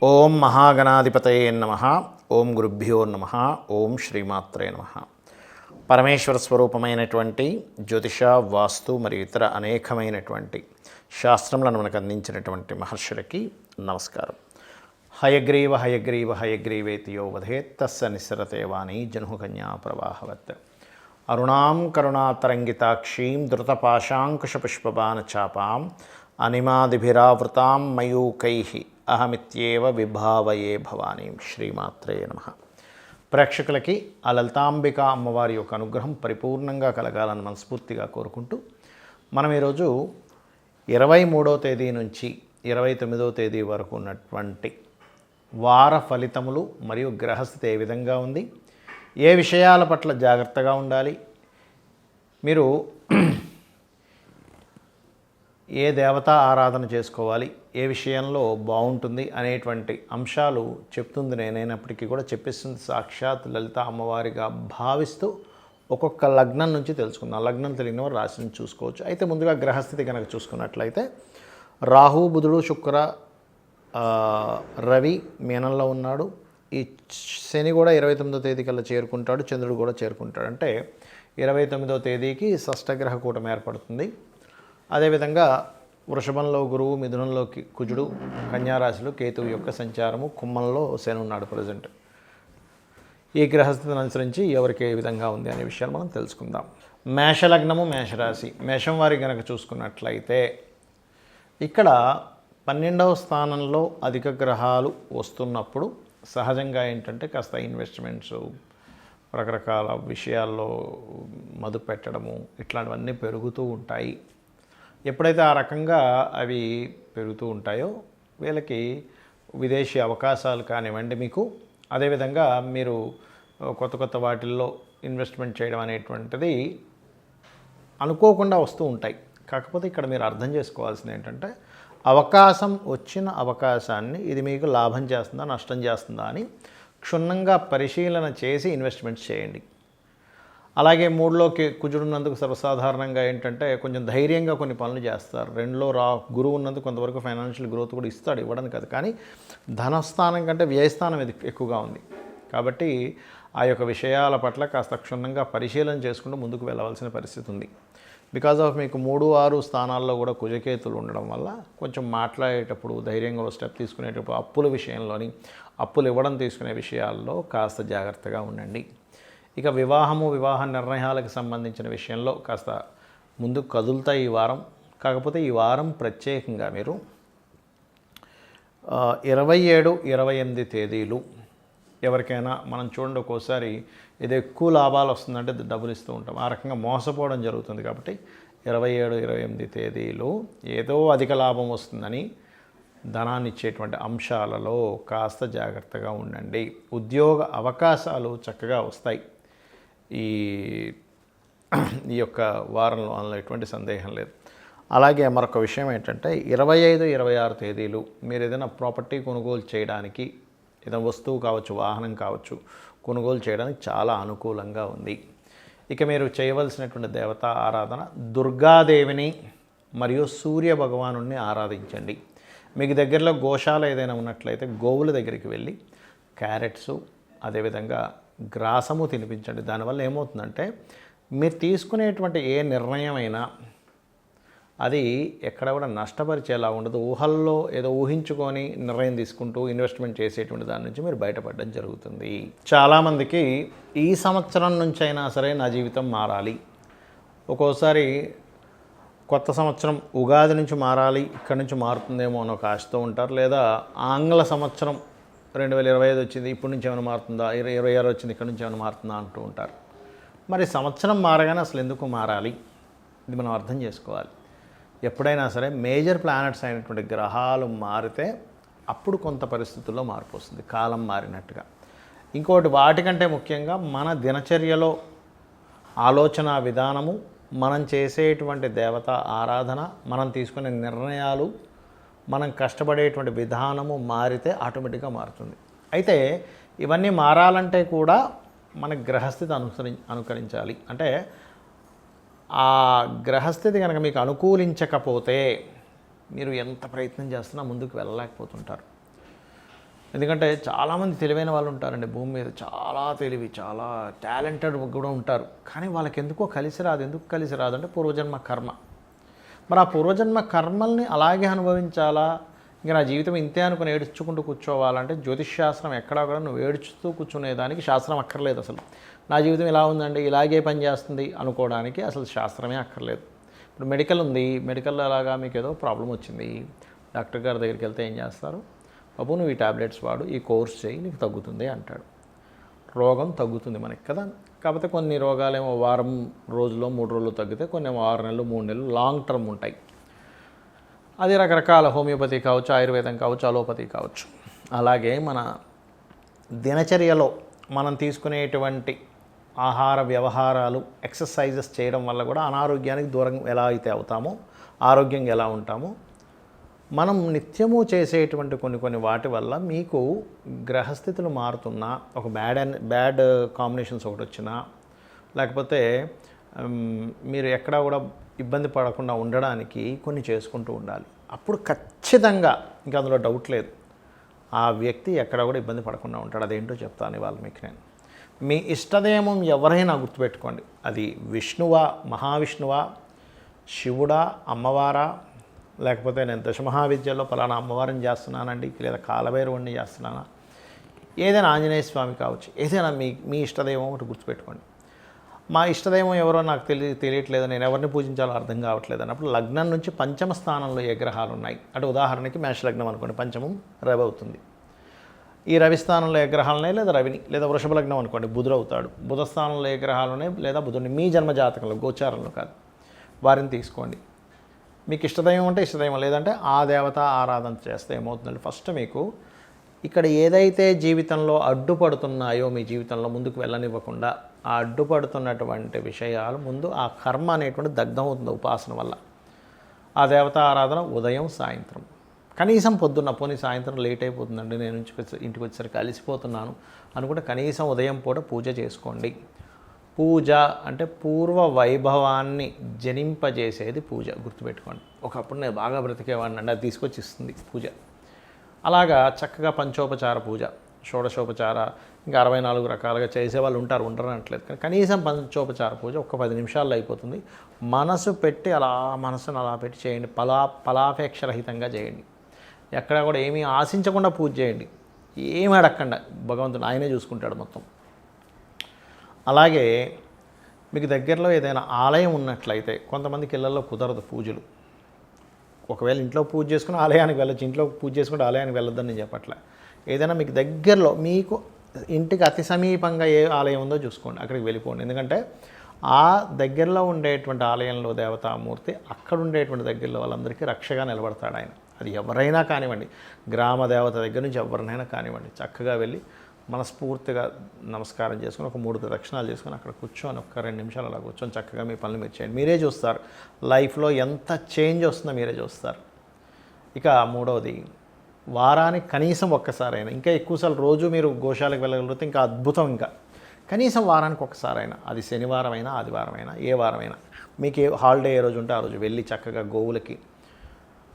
ఓం మహాగణాధిపతయే నమః. ఓం గురుభ్యో నమః. ఓం శ్రీమాత్రే నమః. పరమేశ్వర స్వరూపమైనటువంటి జ్యోతిష, వాస్తు మరియు ఇతర అనేకమైనటువంటి శాస్త్రములను మనకు అందించినటువంటి మహర్షులకి నమస్కారం. హయగ్రీవ హయగ్రీవ హయగ్రీవేతి యో వదేత్ తస్య నిస్సరతే వాణి జనుకన్యా ప్రవాహవత్. అరుణాం కరుణాతరంగితాక్షీం ధృతపాశాంకుశపుష్పబాణచాపాం అనిమాదిభిరావృతాం మయూకైః అహమిత్యేవ విభావయే భవానీం. శ్రీమాత్రే నమః. ప్రేక్షకులకి ఆ లలితాంబిక అమ్మవారి యొక్క అనుగ్రహం పరిపూర్ణంగా కలగాలని మనస్ఫూర్తిగా కోరుకుంటూ మనం ఈరోజు 23వ తేదీ నుంచి 29వ తేదీ వరకు ఉన్నటువంటి వార ఫలితములు మరియు గ్రహస్థితి ఏ విధంగా ఉంది, ఏ విషయాల పట్ల జాగ్రత్తగా ఉండాలి, మీరు ఏ దేవతా ఆరాధన చేసుకోవాలి, ఏ విషయంలో బాగుంటుంది అనేటువంటి అంశాలు చెప్తుంది నేనైనప్పటికీ కూడా చెప్పిస్తుంది సాక్షాత్ లలిత అమ్మవారిగా భావిస్తూ ఒక్కొక్క లగ్నం నుంచి తెలుసుకుందాం. లగ్నం తెలియని వారు రాశిని చూసుకోవచ్చు. అయితే ముందుగా గ్రహస్థితి కనుక చూసుకున్నట్లయితే రాహు, బుధుడు, శుక్ర, రవి మీనంలో ఉన్నాడు. ఈ శని కూడా 29వ తేదీ కల్లా చేరుకుంటాడు. చంద్రుడు కూడా చేరుకుంటాడు. అంటే 29వ తేదీకి షష్టగ్రహ కూటమి ఏర్పడుతుంది. అదేవిధంగా వృషభంలో గురువు, మిథునంలోకి కుజుడు, కన్యారాశిలో కేతువు యొక్క సంచారము, కుంభంలో శని ఉన్నాడు ప్రజెంట్. ఈ గ్రహస్థితిని అనుసరించి ఎవరికి ఏ విధంగా ఉంది అనే విషయాలు మనం తెలుసుకుందాం. మేషలగ్నము, మేషరాశి. మేషం వారి కనుక చూసుకున్నట్లయితే ఇక్కడ 12వ స్థానంలో అధిక గ్రహాలు వస్తున్నప్పుడు సహజంగా ఏంటంటే కాస్త ఇన్వెస్ట్మెంట్స్, రకరకాల విషయాల్లో మదుపు పెట్టడము ఇట్లాంటివన్నీ పెరుగుతూ ఉంటాయి. ఎప్పుడైతే ఆ రకంగా అవి పెరుగుతూ ఉంటాయో వీళ్ళకి విదేశీ అవకాశాలు కానివ్వండి మీకు, అదేవిధంగా మీరు కొత్త కొత్త వాటిల్లో ఇన్వెస్ట్మెంట్ చేయడం అనేటువంటిది అనుకోకుండా వస్తూ ఉంటాయి. కాకపోతే ఇక్కడ మీరు అర్థం చేసుకోవాల్సింది ఏంటంటే అవకాశం వచ్చిన అవకాశాన్ని ఇది మీకు లాభం చేస్తుందా నష్టం చేస్తుందా అని క్షుణ్ణంగా పరిశీలన చేసి ఇన్వెస్ట్మెంట్స్ చేయండి. అలాగే మూడులోకి కుజుడు ఉన్నందుకు సర్వసాధారణంగా ఏంటంటే కొంచెం ధైర్యంగా కొన్ని పనులు చేస్తారు. రెండులో గురువు ఉన్నందుకు కొంతవరకు ఫైనాన్షియల్ గ్రోత్ కూడా ఇస్తాడు, ఇవ్వడానికి కాదు. కానీ ధనస్థానం కంటే వ్యయస్థానం ఇది ఎక్కువగా ఉంది. కాబట్టి ఆ యొక్క విషయాల పట్ల కాస్త క్షుణ్ణంగా పరిశీలన చేసుకుంటూ ముందుకు వెళ్ళవలసిన పరిస్థితి ఉంది. బికాజ్ ఆఫ్ మీకు 3, 6 స్థానాల్లో కూడా కుజకేతులు ఉండడం వల్ల కొంచెం మాట్లాడేటప్పుడు ధైర్యంగా ఒక స్టెప్ తీసుకునేటప్పుడు అప్పుల విషయంలోని, అప్పులు ఇవ్వడం తీసుకునే విషయాల్లో కాస్త జాగ్రత్తగా ఉండండి. ఇక వివాహ నిర్ణయాలకు సంబంధించిన విషయంలో కాస్త ముందుకు కదులుతాయి ఈ వారం. కాకపోతే ఈ వారం ప్రత్యేకంగా మీరు 27, 28 తేదీలు ఎవరికైనా మనం చూడండి, ఒక్కోసారి ఇది ఎక్కువ లాభాలు వస్తుందంటే డబ్బులు ఇస్తూ ఉంటాం, ఆ రకంగా మోసపోవడం జరుగుతుంది. కాబట్టి 27, 28 తేదీలు ఏదో అధిక లాభం వస్తుందని ధనాన్ని ఇచ్చేటువంటి అంశాలలో కాస్త జాగ్రత్తగా ఉండండి. ఉద్యోగ అవకాశాలు చక్కగా వస్తాయి ఈ యొక్క వారంలో, అందులో ఎటువంటి సందేహం లేదు. అలాగే మరొక విషయం ఏంటంటే 25, 26 తేదీలు మీరు ఏదైనా ప్రాపర్టీ కొనుగోలు చేయడానికి, ఏదైనా వస్తువు కావచ్చు, వాహనం కావచ్చు, కొనుగోలు చేయడానికి చాలా అనుకూలంగా ఉంది. ఇక మీరు చేయవలసినటువంటి దేవతా ఆరాధన దుర్గాదేవిని మరియు సూర్య భగవాను ఆరాధించండి. మీకు దగ్గరలో గోశాల ఏదైనా ఉన్నట్లయితే గోవుల దగ్గరికి వెళ్ళి క్యారెట్సు, అదేవిధంగా గ్రాసము తినిపించండి. దానివల్ల ఏమవుతుందంటే మీరు తీసుకునేటువంటి ఏ నిర్ణయమైనా అది ఎక్కడ కూడా నష్టపరిచేలా ఉండదు. ఊహల్లో ఏదో ఊహించుకొని నిర్ణయం తీసుకుంటూ ఇన్వెస్ట్మెంట్ చేసేటువంటి దాని నుంచి మీరు బయటపడడం జరుగుతుంది. చాలామందికి ఈ సంవత్సరం నుంచి అయినా సరే నా జీవితం మారాలి, ఒక్కోసారి కొత్త సంవత్సరం ఉగాది నుంచి మారాలి, ఇక్కడి నుంచి మారుతుందేమో అని ఒక ఆశతో ఉంటారు. లేదా ఆంగ్ల సంవత్సరం 2025 వచ్చింది, ఇప్పటి నుంచి ఏమైనా మారుతుందా, 2026 వచ్చింది, ఇక్కడ నుంచి ఏమైనా మారుతుందా అంటూ ఉంటారు. మరి సంవత్సరం మారగానే అసలు ఎందుకు మారాలి, ఇది మనం అర్థం చేసుకోవాలి. ఎప్పుడైనా సరే మేజర్ ప్లానెట్స్ అయినటువంటి గ్రహాలు మారితే అప్పుడు కొంత పరిస్థితుల్లో మార్పు వస్తుంది, కాలం మారినట్టుగా. ఇంకోటి వాటికంటే ముఖ్యంగా మన దినచర్యలో ఆలోచన విధానము, మనం చేసేటువంటి దేవత ఆరాధన, మనం తీసుకునే నిర్ణయాలు, మనం కష్టపడేటువంటి విధానము మారితే ఆటోమేటిక్గా మారుతుంది. అయితే ఇవన్నీ మారాలంటే కూడా మన గ్రహస్థితి అనుకరించాలి. అంటే ఆ గ్రహస్థితి కనుక మీకు అనుకూలించకపోతే మీరు ఎంత ప్రయత్నం చేస్తున్నా ముందుకు వెళ్ళలేకపోతుంటారు. ఎందుకంటే చాలామంది తెలివైన వాళ్ళు ఉంటారండి భూమి మీద, చాలా తెలివి, చాలా టాలెంటెడ్ కూడా ఉంటారు. కానీ వాళ్ళకి ఎందుకో కలిసి రాదు. ఎందుకు కలిసి రాదు అంటే పూర్వజన్మ కర్మ. మరి ఆ పూర్వజన్మ కర్మల్ని అలాగే అనుభవించాలా, ఇంకా నా జీవితం ఇంతే అనుకుని ఏడ్చుకుంటూ కూర్చోవాలంటే జ్యోతిష్ శాస్త్రం ఎక్కడా కూడా నువ్వు ఏడుచుతూ కూర్చునేదానికి శాస్త్రం అక్కర్లేదు. అసలు నా జీవితం ఇలా ఉందండి, ఇలాగే పనిచేస్తుంది అనుకోవడానికి అసలు శాస్త్రమే అక్కర్లేదు. ఇప్పుడు మెడికల్ ఉంది, మెడికల్లో అలాగా మీకు ఏదో ప్రాబ్లం వచ్చింది, డాక్టర్ గారి దగ్గరికి వెళ్తే ఏం చేస్తారు, బాబు నువ్వు ఈ టాబ్లెట్స్ వాడు, ఈ కోర్స్ చేయి, నీకు తగ్గుతుంది అంటాడు. రోగం తగ్గుతుంది మనకి కదా. కాకపోతే కొన్ని రోగాలేమో వారం రోజుల్లో 3 రోజులు తగ్గితే, కొన్ని 6 నెలలు 3 నెలలు లాంగ్ టర్మ్ ఉంటాయి. అది రకరకాల హోమియోపతి కావచ్చు, ఆయుర్వేదం కావచ్చు, అలోపతి కావచ్చు. అలాగే మన దినచర్యలో మనం తీసుకునేటువంటి ఆహార వ్యవహారాలు, ఎక్సర్సైజెస్ చేయడం వల్ల కూడా అనారోగ్యానికి దూరం ఎలా అయితే అవుతామో, ఆరోగ్యంగా ఎలా ఉంటామో, మనం నిత్యము చేసేటువంటి కొన్ని వాటి వల్ల మీకు గ్రహస్థితులు మారుతున్నా, ఒక బ్యాడ్ కాంబినేషన్స్ ఒకటి వచ్చినా, లేకపోతే మీరు ఎక్కడా కూడా ఇబ్బంది పడకుండా ఉండడానికి కొన్ని చేసుకుంటూ ఉండాలి. అప్పుడు ఖచ్చితంగా ఇంకా అందులో డౌట్ లేదు, ఆ వ్యక్తి ఎక్కడా కూడా ఇబ్బంది పడకుండా ఉంటాడు. అదేంటో చెప్తాను ఇవాళ మీకు నేను. మీ ఇష్టదైవం ఎవరైనా గుర్తుపెట్టుకోండి, అది విష్ణువా, మహావిష్ణువా, శివుడా, అమ్మవారా, లేకపోతే నేను దశమహావిద్యలో పలానా అమ్మవారిని చేస్తున్నానండి, లేదా కాలభైరవుడిని చేస్తున్నానా, ఏదైనా ఆంజనేయ స్వామి కావచ్చు, ఏదైనా మీ ఇష్టదైవం ఒకటి గుర్తుపెట్టుకోండి. మా ఇష్టదైవం ఎవరో నాకు తెలియట్లేదు, నేను ఎవరిని పూజించాలో అర్థం కావట్లేదు అన్నప్పుడు లగ్నం నుంచి పంచమ స్థానంలో ఏ గ్రహాలు ఉన్నాయి అంటే, ఉదాహరణకి మేష లగ్నం అనుకోండి, పంచమం రవి అవుతుంది. ఈ రవి స్థానంలో ఏ గ్రహాలు ఉన్నాయి, లేదా రవిని, లేదా వృషభ లగ్నం అనుకోండి బుధుడు అవుతాడు. బుధ స్థానంలో ఏ గ్రహాలు ఉన్నాయి, లేదా బుధుడిని, మీ జన్మజాతకంలో గోచారంలో కాదు, వారిని తీసుకోండి. మీకు ఇష్టదైవం అంటే ఇష్టదైవం, లేదంటే ఆ దేవత ఆరాధన చేస్తే ఏమవుతుందంటే, ఫస్ట్ మీకు ఇక్కడ ఏదైతే జీవితంలో అడ్డుపడుతున్నాయో, మీ జీవితంలో ముందుకు వెళ్ళనివ్వకుండా ఆ అడ్డుపడుతున్నటువంటి విషయాలు ముందు ఆ కర్మ అనేటువంటి దగ్ధం అవుతుంది ఉపాసన వల్ల. ఆ దేవత ఆరాధన ఉదయం సాయంత్రం, కనీసం పొద్దున్న, పోనీ సాయంత్రం లేట్ అయిపోతుందండి, నేను ఇంటికి వచ్చేసరికి అలసిపోతున్నాను అనుకుంటే కనీసం ఉదయం పూట పూజ చేసుకోండి. పూజ అంటే పూర్వ వైభవాన్ని జనింపజేసేది పూజ, గుర్తుపెట్టుకోండి. ఒకప్పుడు నేను బాగా బ్రతికేవాడిని అండి, అది తీసుకొచ్చి ఇస్తుంది పూజ. అలాగా చక్కగా పంచోపచార పూజ, షోడశోపచార, ఇంకా 64 రకాలుగా చేసేవాళ్ళు ఉండరు అనట్లేదు. కానీ కనీసం పంచోపచార పూజ ఒక్క 10 నిమిషాల్లో అయిపోతుంది. మనసు పెట్టి మనసును అలా పెట్టి చేయండి, ఫలాపేక్షరహితంగా చేయండి. ఎక్కడా కూడా ఏమీ ఆశించకుండా పూజ చేయండి, ఏమీ అడగకుండా, భగవంతుడు ఆయనే చూసుకుంటాడు మొత్తం. అలాగే మీకు దగ్గరలో ఏదైనా ఆలయం ఉన్నట్లయితే, కొంతమందికి ఇళ్లలో కుదరదు పూజలు, ఒకవేళ ఇంట్లో పూజ చేసుకుని ఆలయానికి వెళ్ళచ్చు, ఇంట్లో పూజ చేసుకుంటే ఆలయానికి వెళ్ళొద్దని నేను చెప్పట్లే. ఏదైనా మీకు దగ్గరలో, మీకు ఇంటికి అతి సమీపంగా ఏ ఆలయం ఉందో చూసుకోండి, అక్కడికి వెళ్ళిపోండి. ఎందుకంటే ఆ దగ్గరలో ఉండేటువంటి ఆలయంలో దేవతామూర్తి అక్కడ ఉండేటువంటి దగ్గరలో వాళ్ళందరికీ రక్షగా నిలబడతాడు ఆయన. అది ఎవరైనా కానివ్వండి, గ్రామ దేవత దగ్గర నుంచి ఎవరినైనా కానివ్వండి, చక్కగా వెళ్ళి మనస్ఫూర్తిగా నమస్కారం చేసుకుని ఒక 3 ప్రదక్షిణాలు చేసుకుని అక్కడ కూర్చొని ఒక 2 నిమిషాలు అలా కూర్చొని చక్కగా మీ పనులు మీరు చేయండి. మీరే చూస్తారు లైఫ్లో ఎంత చేంజ్ వస్తుందో మీరే చూస్తారు. ఇక మూడవది, వారానికి కనీసం ఒక్కసారైనా, ఇంకా ఎక్కువసార్లు రోజు మీరు గోశాలకు వెళ్ళగలిగితే ఇంకా అద్భుతం. ఇంకా కనీసం వారానికి ఒక్కసారైనా, అది శనివారం అయినా ఆదివారం అయినా ఏ వారమైనా, మీకు హాలిడే ఏ రోజు ఉంటే ఆ రోజు వెళ్ళి చక్కగా గోవులకి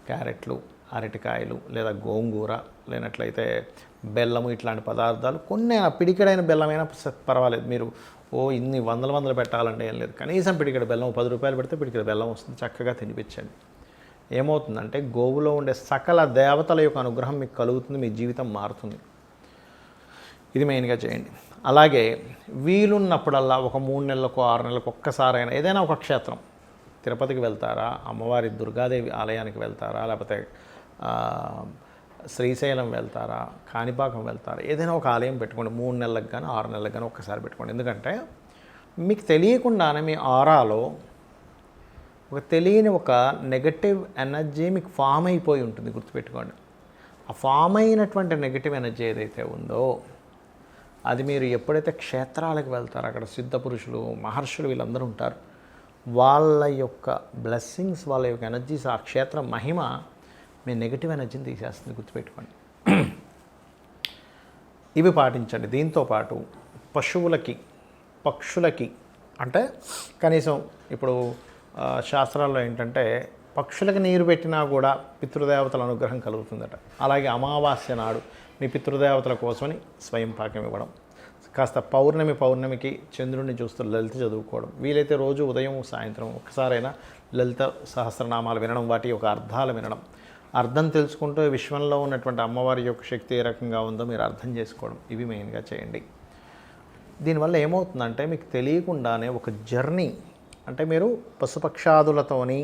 క్యారెట్లు, అరటికాయలు, లేదా గోంగూర, లేనట్లయితే బెల్లము, ఇట్లాంటి పదార్థాలు కొన్ని, పిడికెడైన బెల్లమైనా పర్వాలేదు. మీరు ఇన్ని వందలు పెట్టాలంటే ఏం లేదు, కనీసం పిడికెడ బెల్లం 10 రూపాయలు పెడితే పిడికెడ బెల్లం వస్తుంది, చక్కగా తినిపించండి. ఏమవుతుందంటే గోవులో ఉండే సకల దేవతల యొక్క అనుగ్రహం మీకు కలుగుతుంది, మీ జీవితం మారుతుంది. ఇది మెయిన్గా చేయండి. అలాగే వీలున్నప్పుడల్లా ఒక 3 నెలలకు 6 నెలలకు ఒక్కసారైనా ఏదైనా ఒక క్షేత్రం, తిరుపతికి వెళ్తారా, అమ్మవారి దుర్గాదేవి ఆలయానికి వెళ్తారా, లేకపోతే శ్రీశైలం వెళ్తారా, కాణిపాకం వెళ్తారా, ఏదైనా ఒక ఆలయం పెట్టుకోండి. 3 నెలలకు కానీ 6 నెలలకు కానీ ఒక్కసారి పెట్టుకోండి. ఎందుకంటే మీకు తెలియకుండానే మీ ఆరాలో ఒక తెలియని ఒక నెగటివ్ ఎనర్జీ మీకు ఫామ్ అయిపోయి ఉంటుంది, గుర్తుపెట్టుకోండి. ఆ ఫామ్ అయినటువంటి నెగటివ్ ఎనర్జీ ఏదైతే ఉందో, అది మీరు ఎప్పుడైతే క్షేత్రాలకు వెళ్తారో అక్కడ సిద్ధ పురుషులు, మహర్షులు వీళ్ళందరూ ఉంటారు, వాళ్ళ యొక్క బ్లెస్సింగ్స్, వాళ్ళ యొక్క ఎనర్జీస్, ఆ క్షేత్రం మహిమ మీ నెగిటివ్ ఎనర్జీని తీసేస్తుంది, గుర్తుపెట్టుకోండి. ఇవి పాటించండి. దీంతోపాటు పశువులకి, పక్షులకి, అంటే కనీసం ఇప్పుడు శాస్త్రాల్లో ఏంటంటే పక్షులకి నీరు పెట్టినా కూడా పితృదేవతల అనుగ్రహం కలుగుతుందట. అలాగే అమావాస్య నాడు మీ పితృదేవతల కోసమని స్వయం పాకం ఇవ్వడం, కాస్త పౌర్ణమికి చంద్రుడిని చూస్తూ లలిత చదువుకోవడం, వీలైతే రోజు ఉదయం సాయంత్రం ఒక్కసారైనా లలిత సహస్రనామాలు వినడం, వాటి యొక్క అర్థాలు వినడం, అర్థం తెలుసుకుంటూ విశ్వంలో ఉన్నటువంటి అమ్మవారి యొక్క శక్తి ఏ రకంగా ఉందో మీరు అర్థం చేసుకోవడం, ఇవి మెయిన్గా చేయండి. దీనివల్ల ఏమవుతుందంటే మీకు తెలియకుండానే ఒక జర్నీ, అంటే మీరు పశుపక్షాదులతోని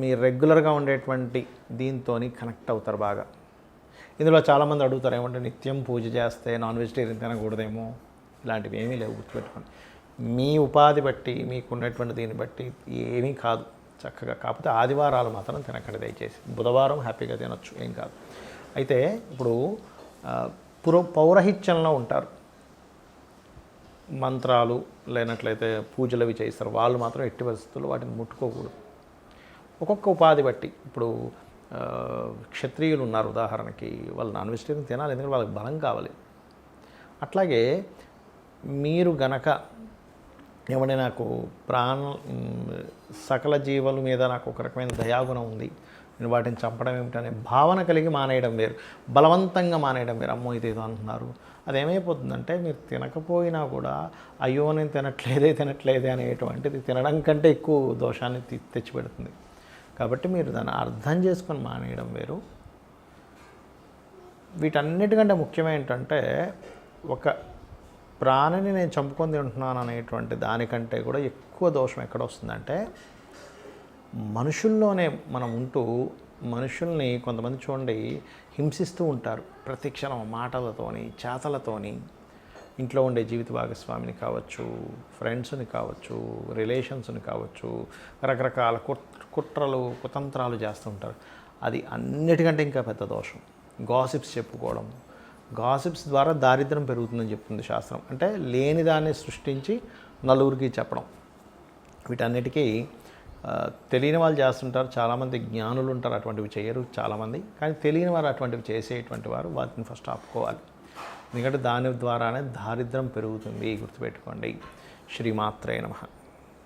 మీ రెగ్యులర్గా ఉండేటువంటి దీంతో కనెక్ట్ అవుతారు బాగా. ఇందులో చాలామంది అడుగుతారు ఏమంటే నిత్యం పూజ చేస్తే నాన్ వెజిటేరియన్ తినకూడదేమో, ఇలాంటివి ఏమీ లేవు, గుర్తుపెట్టుకోండి. మీ ఉపాధి బట్టి మీకు ఉన్నటువంటి దీన్ని బట్టి ఏమీ కాదు చక్కగా. కాకపోతే ఆదివారాలు మాత్రం తినకండి దయచేసి, బుధవారం హ్యాపీగా తినొచ్చు, ఏం కాదు. అయితే ఇప్పుడు పౌరహిత్యంలో ఉంటారు, మంత్రాలు లేనట్లయితే పూజలు అవి చేస్తారు, వాళ్ళు మాత్రం ఎట్టి పరిస్థితుల్లో వాటిని ముట్టుకోకూడదు. ఒక్కొక్క ఉపాధి బట్టి, ఇప్పుడు క్షత్రియులు ఉన్నారు ఉదాహరణకి, వాళ్ళు నాన్ వెజిటేరియన్ తినాలి, ఎందుకంటే వాళ్ళకి బలం కావాలి. అట్లాగే మీరు గనక ఏమంటే నాకు సకల జీవుల మీద నాకు ఒక రకమైన దయాగుణం ఉంది, నేను వాటిని చంపడం ఏమిటనే భావన కలిగి మానేయడం వేరు, బలవంతంగా మానేయడం వేరు. అమ్మో ఇదేదో అంటున్నారు, అదేమైపోతుందంటే మీరు తినకపోయినా కూడా అయ్యో నేను తినట్లేదే అనేటువంటిది తినడం కంటే ఎక్కువ దోషాన్ని తెచ్చిపెడుతుంది. కాబట్టి మీరు దాన్ని అర్థం చేసుకొని మానేయడం వేరు. వీటన్నిటికంటే ముఖ్యమేంటంటే ఒక ప్రాణిని నేను చంపుకొని తింటున్నాను అనేటువంటి దానికంటే కూడా ఎక్కువ దోషం ఎక్కడ వస్తుందంటే మనుషుల్లోనే మనం ఉంటూ మనుషుల్ని కొంతమంది చూడండి హింసిస్తూ ఉంటారు ప్రతి క్షణం మాటలతోని చేతలతోని. ఇంట్లో ఉండే జీవిత భాగస్వామిని కావచ్చు, ఫ్రెండ్స్ని కావచ్చు, రిలేషన్స్ని కావచ్చు, రకరకాల కుట్రలు కుతంత్రాలు చేస్తుంటారు. అది అన్నిటికంటే ఇంకా పెద్ద దోషం. గాసిప్స్ చెప్పుకోవడం, గాసిప్స్ ద్వారా దారిద్ర్యం పెరుగుతుందని చెప్తుంది శాస్త్రం. అంటే లేని దాన్ని సృష్టించి నలుగురికి చెప్పడం. వీటన్నిటికీ తెలియని వాళ్ళు చేస్తుంటారు, చాలామంది జ్ఞానులు ఉంటారు అటువంటివి చేయరు చాలామంది. కానీ తెలియని వారు అటువంటివి చేసేటువంటి వారు వాటిని ఫస్ట్ ఆపుకోవాలి, ఎందుకంటే దాని ద్వారానే దారిద్ర్యం పెరుగుతుంది, గుర్తుపెట్టుకోండి. శ్రీమాత్రే నమః.